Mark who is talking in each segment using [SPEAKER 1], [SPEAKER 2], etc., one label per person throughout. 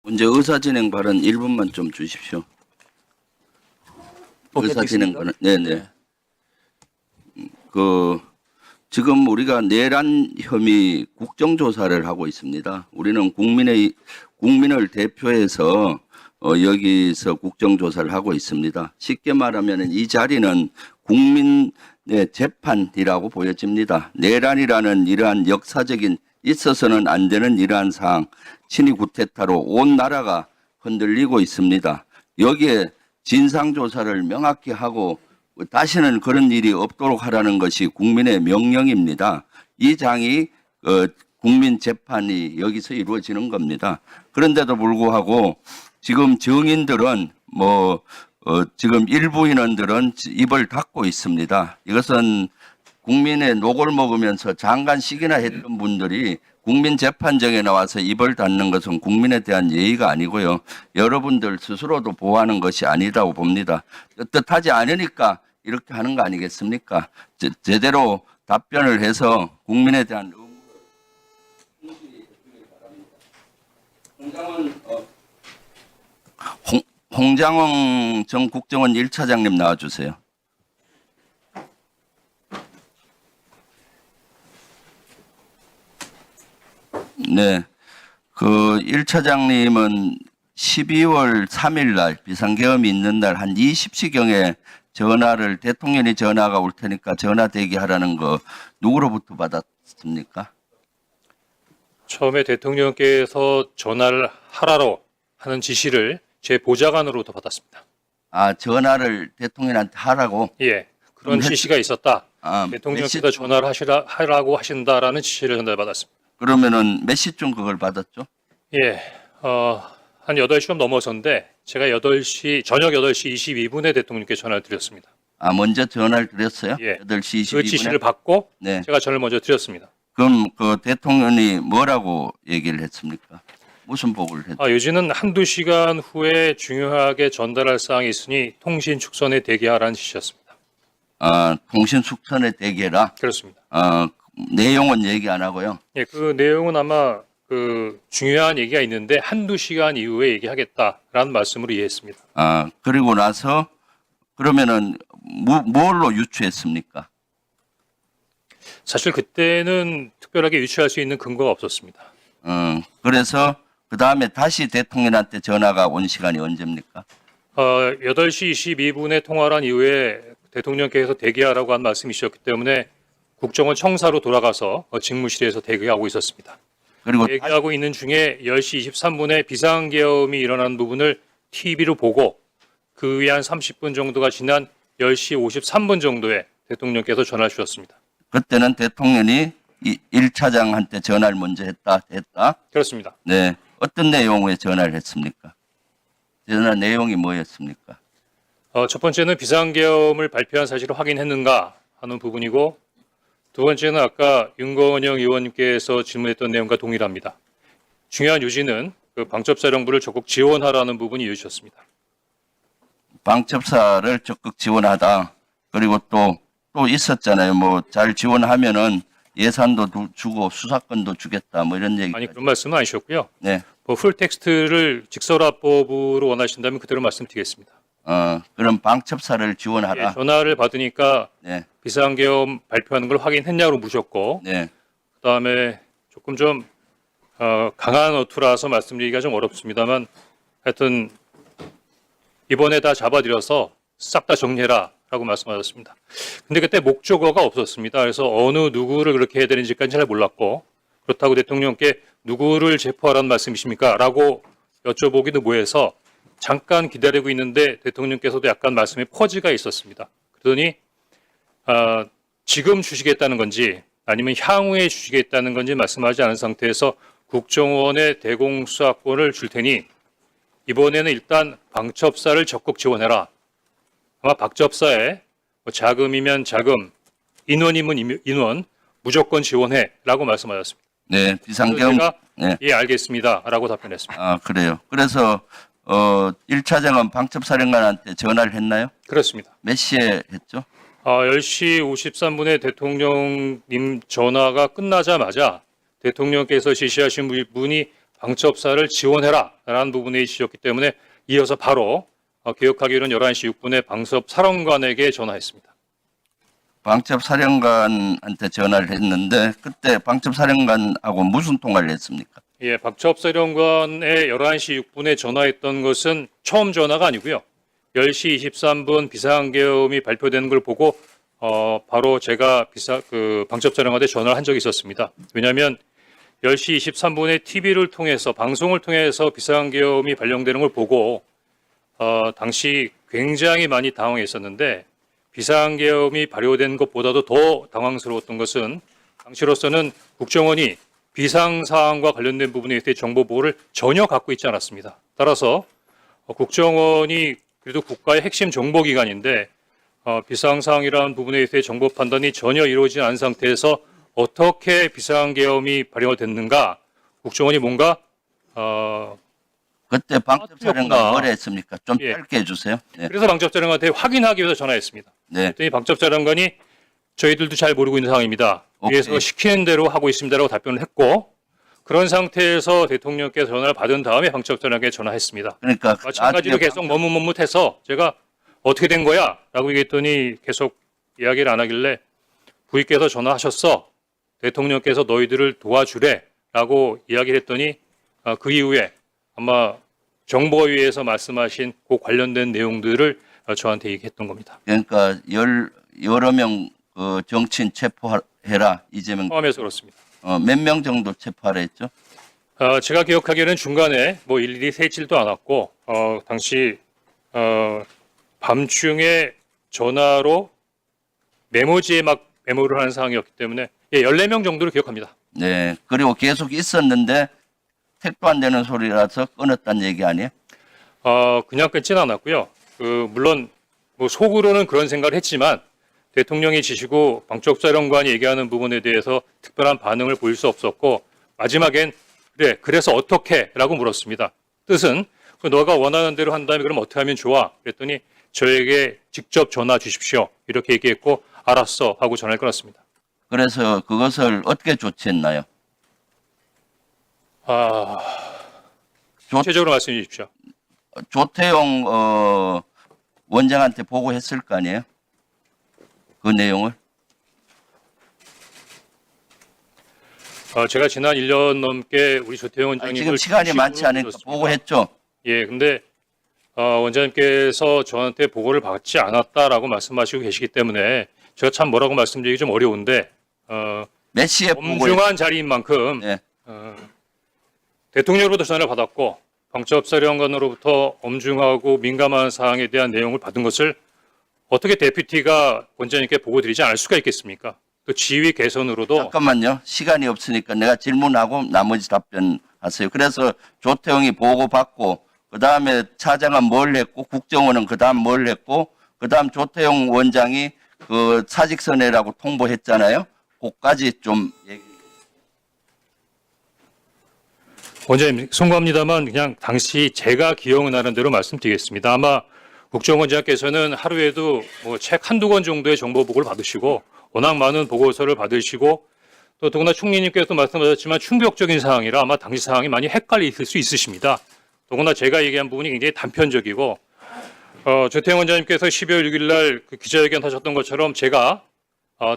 [SPEAKER 1] 먼저 의사진행 발언 1분만 좀 주십시오. 의사진행 발언. 네네. 지금 우리가 내란 혐의 국정조사를 하고 있습니다. 우리는 국민을 대표해서 여기서 국정조사를 하고 있습니다. 쉽게 말하면 이 자리는 국민의 재판이라고 보여집니다. 내란이라는 이러한 역사적인 있어서는 안 되는 이러한 사항, 친위 구태타로 온 나라가 흔들리고 있습니다. 여기에 진상조사를 명확히 하고 다시는 그런 일이 없도록 하라는 것이 국민의 명령입니다. 이 장이 국민 재판이 여기서 이루어지는 겁니다. 그런데도 불구하고 지금 정인들은 지금 일부 인원들은 입을 닫고 있습니다. 이것은 국민의 녹을 먹으면서 장관식이나 했던 분들이 국민재판정에 나와서 입을 닫는 것은 국민에 대한 예의가 아니고요. 여러분들 스스로도 보호하는 것이 아니라고 봅니다. 뜻하지 않으니까 이렇게 하는 거 아니겠습니까? 제대로 답변을 해서 국민에 대한 홍장원 전 국정원 1차장님 나와주세요. 네, 1차장님은 12월 3일 날 비상계엄이 있는 날 한 20시경에 전화를 대통령이 전화가 올 테니까 전화 대기하라는 거 누구로부터 받았습니까?
[SPEAKER 2] 처음에 대통령께서 전화를 하라고 하는 지시를 제 보좌관으로부터 받았습니다.
[SPEAKER 1] 아, 전화를 대통령한테 하라고?
[SPEAKER 2] 예, 그런 지시가 있었다.
[SPEAKER 1] 아,
[SPEAKER 2] 대통령께서 전화를 하라고 하신다라는 지시를 전달받았습니다.
[SPEAKER 1] 그러면은 몇 시쯤 그걸 받았죠?
[SPEAKER 2] 예, 한 8시 좀 넘어서인데 제가 저녁 8시 22분에 대통령께 전화를 드렸습니다.
[SPEAKER 1] 아, 먼저 전화를 드렸어요?
[SPEAKER 2] 예.
[SPEAKER 1] 8시 22분에?
[SPEAKER 2] 그 지시를 받고
[SPEAKER 1] 네.
[SPEAKER 2] 제가 전화를 먼저 드렸습니다.
[SPEAKER 1] 그럼 그 대통령이 뭐라고 얘기를 했습니까? 무슨 보고를 했죠?
[SPEAKER 2] 요지는 한두 시간 후에 중요하게 전달할 사항이 있으니 통신 축선에 대기하라는 지시였습니다.
[SPEAKER 1] 아, 통신 숙선에 대기해라.
[SPEAKER 2] 그렇습니다.
[SPEAKER 1] 내용은 얘기 안 하고요.
[SPEAKER 2] 예, 그 내용은 아마 중요한 얘기가 있는데 한두 시간 이후에 얘기하겠다라는 말씀으로 이해했습니다.
[SPEAKER 1] 아, 그리고 나서 그러면은 뭘로 유추했습니까?
[SPEAKER 2] 사실 그때는 특별하게 유추할 수 있는 근거가 없었습니다.
[SPEAKER 1] 그래서 그 다음에 다시 대통령한테 전화가 온 시간이 언제입니까?
[SPEAKER 2] 8시 22분에 통화를 한 이후에 대통령께서 대기하라고 한 말씀이셨기 때문에 국정원 청사로 돌아가서 직무실에서 대기하고 있었습니다.
[SPEAKER 1] 그리고
[SPEAKER 2] 대기하고 있는 중에 10시 23분에 비상계엄이 일어난 부분을 TV로 보고 그 위에 한 30분 정도가 지난 10시 53분 정도에 대통령께서 전화를 주셨습니다.
[SPEAKER 1] 그때는 대통령이 1차장한테 전화를 먼저 했다.
[SPEAKER 2] 그렇습니다.
[SPEAKER 1] 네. 어떤 내용의 전화를 했습니까? 전화 내용이 뭐였습니까?
[SPEAKER 2] 첫 번째는 비상계엄을 발표한 사실을 확인했는가 하는 부분이고 두 번째는 아까 윤건영 의원님께서 질문했던 내용과 동일합니다. 중요한 요지는 방첩사령부를 적극 지원하라는 부분이 이어졌습니다.
[SPEAKER 1] 방첩사를 적극 지원하다. 그리고 또 있었잖아요. 잘 지원하면은 예산도 주고 수사권도 주겠다. 이런 얘기.
[SPEAKER 2] 아니 그런 말씀은 아니셨고요.
[SPEAKER 1] 네.
[SPEAKER 2] 풀 텍스트를 직설화법으로 원하신다면 그대로 말씀드리겠습니다.
[SPEAKER 1] 그럼 방첩사를 지원하라.
[SPEAKER 2] 예, 전화를 받으니까
[SPEAKER 1] 네.
[SPEAKER 2] 비상계엄 발표하는 걸 확인했냐고 묻었고
[SPEAKER 1] 네.
[SPEAKER 2] 그다음에 조금 좀 강한 어투라서 말씀드리기가 좀 어렵습니다만 하여튼 이번에 다 잡아들여서 싹 다 정리해라라고 말씀하셨습니다. 근데 그때 목적어가 없었습니다. 그래서 어느 누구를 그렇게 해야 되는지까지 잘 몰랐고 그렇다고 대통령께 누구를 체포하라는 말씀이십니까? 라고 여쭤보기도 뭐해서 잠깐 기다리고 있는데 대통령께서도 약간 말씀에 퍼지가 있었습니다. 그러더니 지금 주시겠다는 건지 아니면 향후에 주시겠다는 건지 말씀하지 않은 상태에서 국정원의 대공수사권을 줄 테니 이번에는 일단 방첩사를 적극 지원해라. 아마 방첩사에 자금이면 자금, 인원이면 인원 무조건 지원해라고 말씀하셨습니다.
[SPEAKER 1] 네. 비상계엄.
[SPEAKER 2] 제가
[SPEAKER 1] 네.
[SPEAKER 2] 예 알겠습니다라고 답변했습니다.
[SPEAKER 1] 아, 그래요. 그래서 1차장은 방첩사령관한테 전화를 했나요?
[SPEAKER 2] 그렇습니다.
[SPEAKER 1] 몇 시에 했죠?
[SPEAKER 2] 10시 53분에 대통령님 전화가 끝나자마자 대통령께서 지시하신 분이 방첩사를 지원해라라는 부분에 있으셨기 때문에 이어서 바로 기억하기로는 11시 6분에 방첩사령관에게 전화했습니다.
[SPEAKER 1] 방첩사령관한테 전화를 했는데 그때 방첩사령관하고 무슨 통화를 했습니까?
[SPEAKER 2] 예, 방첩사령관에 11시 6분에 전화했던 것은 처음 전화가 아니고요. 10시 23분 비상계엄이 발표되는 걸 보고 바로 제가 방첩사령관한테 전화를 한 적이 있었습니다. 왜냐하면 10시 23분에 TV를 통해서 방송을 통해서 비상계엄이 발령되는 걸 보고 당시 굉장히 많이 당황했었는데 비상계엄이 발효된 것보다도 더 당황스러웠던 것은 당시로서는 국정원이 비상사항과 관련된 부분에 대해 정보 보호를 전혀 갖고 있지 않았습니다. 따라서 국정원이 그래도 국가의 핵심 정보기관인데 비상사항이라는 부분에 대해 정보 판단이 전혀 이루어지지 않은 상태에서 어떻게 비상계엄이 발효됐는가 국정원이 뭔가
[SPEAKER 1] 그때 방첩사령관
[SPEAKER 2] 틀렸구나.
[SPEAKER 1] 뭐라 했습니까? 좀
[SPEAKER 2] 예.
[SPEAKER 1] 짧게 해주세요. 네.
[SPEAKER 2] 그래서 방첩사령관한테 확인하기 위해서 전화했습니다.
[SPEAKER 1] 네.
[SPEAKER 2] 그랬더니 방첩사령관이 저희들도 잘 모르고 있는 상황입니다. 위에서
[SPEAKER 1] 오케이.
[SPEAKER 2] 시키는 대로 하고 있습니다라고 답변을 했고 그런 상태에서 대통령께서 전화를 받은 다음에 방첩사령관에게 전화했습니다.
[SPEAKER 1] 그러니까
[SPEAKER 2] 마찬가지로
[SPEAKER 1] 나중에
[SPEAKER 2] 계속 머뭇머뭇해서 제가 어떻게 된 거야? 라고 얘기했더니 계속 이야기를 안 하길래 부위께서 전화하셨어. 대통령께서 너희들을 도와주래. 라고 이야기를 했더니 그 이후에 아마 정보위에서 말씀하신 그 관련된 내용들을 저한테 얘기했던 겁니다.
[SPEAKER 1] 그러니까 여러 명 정치인 체포해라 이재명
[SPEAKER 2] 포함해서 그렇습니다.
[SPEAKER 1] 몇 명 정도 체포하라 했죠?
[SPEAKER 2] 제가 기억하기에는 중간에 뭐 일일이 세지도 않았고 당시 밤중에 전화로 메모지에 막 메모를 하는 상황이었기 때문에 14명 정도로 기억합니다.
[SPEAKER 1] 네. 그리고 계속 있었는데 택도 안 되는 소리라서 끊었다는 얘기 아니에요?
[SPEAKER 2] 그냥 끊지는 않았고요. 물론 뭐 속으로는 그런 생각을 했지만 대통령이 지시고 방첩사령관이 얘기하는 부분에 대해서 특별한 반응을 보일 수 없었고 마지막엔 그래서 어떻게? 라고 물었습니다. 뜻은 너가 원하는 대로 한 다음에 그럼 어떻게 하면 좋아? 그랬더니 저에게 직접 전화 주십시오. 이렇게 얘기했고 알았어 하고 전화를 끊었습니다.
[SPEAKER 1] 그래서 그것을 어떻게 조치했나요?
[SPEAKER 2] 구체적으로 말씀해 주십시오.
[SPEAKER 1] 조태용 원장한테 보고했을 거 아니에요? 그 내용을?
[SPEAKER 2] 제가 지난 1년 넘게 우리 조태용
[SPEAKER 1] 아니,
[SPEAKER 2] 원장님을
[SPEAKER 1] 지금 시간이 많지 않으니까
[SPEAKER 2] 모셨습니다.
[SPEAKER 1] 보고했죠?
[SPEAKER 2] 예, 근데 원장님께서 저한테 보고를 받지 않았다라고 말씀하시고 계시기 때문에 제가 참 뭐라고 말씀드리기 좀 어려운데
[SPEAKER 1] 몇 시에 보고했...
[SPEAKER 2] 엄중한 자리인 만큼
[SPEAKER 1] 네.
[SPEAKER 2] 대통령으로부터 전화를 받았고 방첩사령관으로부터 엄중하고 민감한 사항에 대한 내용을 받은 것을 어떻게 데피티가 원장님께 보고드리지 않을 수가 있겠습니까? 또 지휘 개선으로도
[SPEAKER 1] 잠깐만요. 시간이 없으니까 내가 질문하고 나머지 답변하세요. 그래서 조태용이 보고받고 그다음에 차장은 뭘 했고 국정원은 그다음 뭘 했고 그다음 조태용 원장이 그 사직서내라고 통보했잖아요. 그까지 좀 얘기.
[SPEAKER 2] 원장님 송구합니다만 그냥 당시 제가 기억나는 대로 말씀드리겠습니다. 아마 국정원장께서는 하루에도 뭐 책 한두 권 정도의 정보 보고를 받으시고 워낙 많은 보고서를 받으시고 또 더구나 총리님께서도 말씀하셨지만 충격적인 사항이라 아마 당시 상황이 많이 헷갈리실 수 있으십니다. 더구나 제가 얘기한 부분이 굉장히 단편적이고 조태용 원장님께서 12월 6일 날 그 기자회견 하셨던 것처럼 제가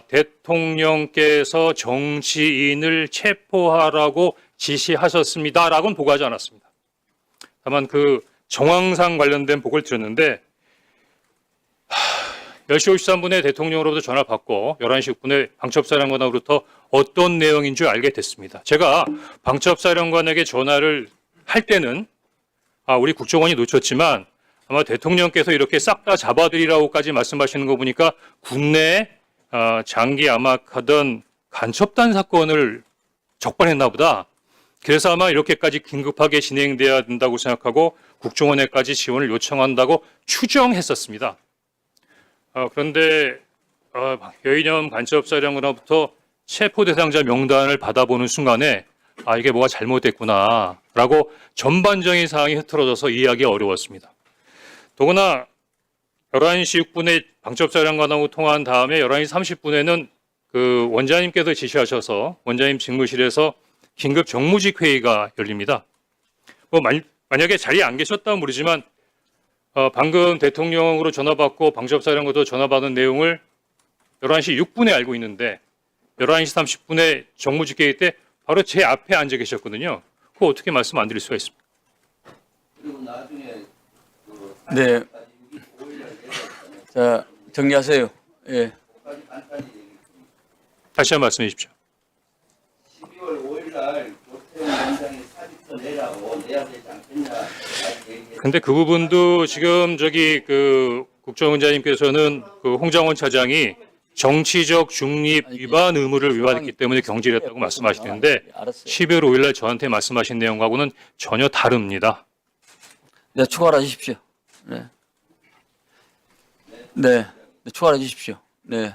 [SPEAKER 2] 대통령께서 정치인을 체포하라고 지시하셨습니다라고는 보고하지 않았습니다. 다만 그 정황상 관련된 보고를 드렸는데 10시 53분에 대통령으로부터 전화를 받고 11시 6분에 방첩사령관으로부터 어떤 내용인 줄 알게 됐습니다. 제가 방첩사령관에게 전화를 할 때는 우리 국정원이 놓쳤지만 아마 대통령께서 이렇게 싹 다 잡아드리라고까지 말씀하시는 거 보니까 국내에 장기 암약하던 간첩단 사건을 적발했나 보다. 그래서 아마 이렇게까지 긴급하게 진행돼야 된다고 생각하고 국정원에까지 지원을 요청한다고 추정했었습니다. 그런데 여인영 간첩사령관으로부터 체포 대상자 명단을 받아보는 순간에 이게 뭐가 잘못됐구나라고 전반적인 상황이 흐트러져서 이해하기 어려웠습니다. 더구나 11시 6분에 방첩사령관하고 통화한 다음에 11시 30분에는 그 원장님께서 지시하셔서 원장님 직무실에서 긴급 정무직 회의가 열립니다. 만약에 자리에 안 계셨다면 모르지만 방금 대통령으로 전화 받고 방첩사령부도 전화 받은 내용을 11시 6분에 알고 있는데 11시 30분에 정무집계회 때 바로 제 앞에 앉아 계셨거든요. 그거 어떻게 말씀 안 드릴 수가 있습니까?
[SPEAKER 1] 그리고 나중에
[SPEAKER 3] 네. 자, 정리하세요. 예.
[SPEAKER 2] 다시 한번 말씀해 주십시오.
[SPEAKER 1] 12월 5일 날 조태용 원장이 사직서 내라고 내야 되지 않겠냐.
[SPEAKER 2] 근데 그 부분도 지금 그 국정원장님께서는 그 홍장원 차장이 정치적 중립 위반 의무를 위반했기 때문에 경질을 했다고 말씀하시는데
[SPEAKER 3] 알았어요.
[SPEAKER 2] 12월 5일 날 저한테 말씀하신 내용하고는 전혀 다릅니다.
[SPEAKER 3] 네, 추가를 해주십시오. 네. 네. 네, 추가를 해주십시오. 네.